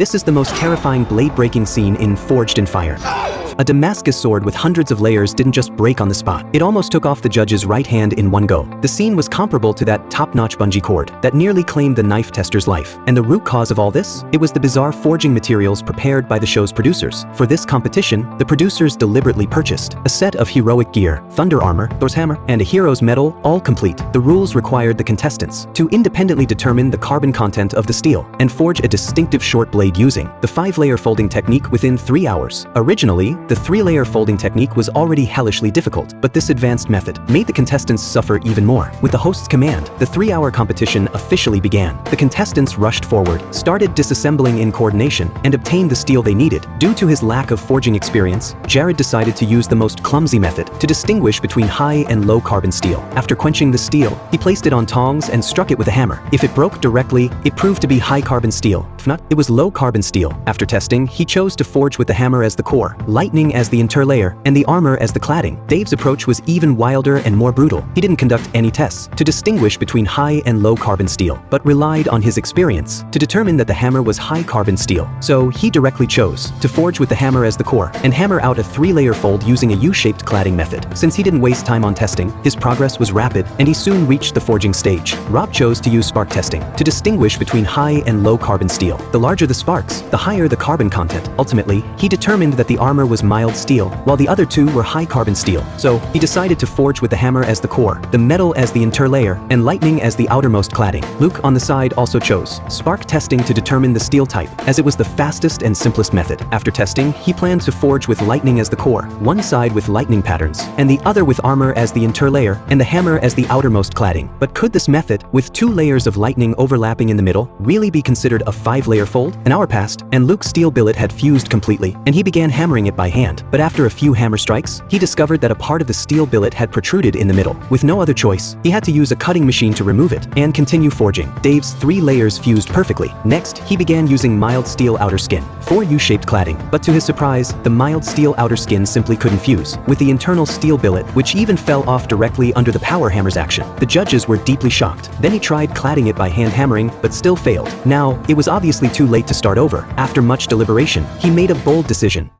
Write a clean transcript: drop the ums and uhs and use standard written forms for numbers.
This is the most terrifying blade-breaking scene in Forged in Fire. A Damascus sword with hundreds of layers didn't just break on the spot. It almost took off the judge's right hand in one go. The scene was comparable to that top-notch bungee cord that nearly claimed the knife tester's life. And the root cause of all this? It was the bizarre forging materials prepared by the show's producers. For this competition, the producers deliberately purchased a set of heroic gear, thunder armor, Thor's hammer, and a hero's medal, all complete. The rules required the contestants to independently determine the carbon content of the steel and forge a distinctive short blade using the 5-layer folding technique within 3 hours. Originally, the 3-layer folding technique was already hellishly difficult, but this advanced method made the contestants suffer even more. With the host's command, the 3-hour competition officially began. The contestants rushed forward, started disassembling in coordination, and obtained the steel they needed. Due to his lack of forging experience, Jared decided to use the most clumsy method to distinguish between high and low carbon steel. After quenching the steel, he placed it on tongs and struck it with a hammer. If it broke directly, it proved to be high carbon steel. If not, it was low carbon steel. After testing, he chose to forge with the hammer as the core, lightning as the interlayer, and the armor as the cladding. Dave's approach was even wilder and more brutal. He didn't conduct any tests to distinguish between high and low carbon steel, but relied on his experience to determine that the hammer was high carbon steel. So he directly chose to forge with the hammer as the core and hammer out a 3-layer fold using a U-shaped cladding method. Since he didn't waste time on testing, his progress was rapid and he soon reached the forging stage. Rob chose to use spark testing to distinguish between high and low carbon steel. The larger the sparks, the higher the carbon content. Ultimately, he determined that the armor was mild steel, while the other two were high carbon steel. So he decided to forge with the hammer as the core, the metal as the interlayer, and lightning as the outermost cladding. Luke on the side also chose spark testing to determine the steel type, as it was the fastest and simplest method. After testing, he planned to forge with lightning as the core, one side with lightning patterns, and the other with armor as the interlayer, and the hammer as the outermost cladding. But could this method, with 2 layers of lightning overlapping in the middle, really be considered a 5-layer fold? An hour passed, and Luke's steel billet had fused completely, and he began hammering it by hand. But after a few hammer strikes, he discovered that a part of the steel billet had protruded in the middle. With no other choice, he had to use a cutting machine to remove it and continue forging. Dave's 3 layers fused perfectly. Next, he began using mild steel outer skin for U-shaped cladding. But to his surprise, the mild steel outer skin simply couldn't fuse with the internal steel billet, which even fell off directly under the power hammer's action. The judges were deeply shocked. Then he tried cladding it by hand hammering, but still failed. Now, it was obviously too late to start over. After much deliberation, he made a bold decision.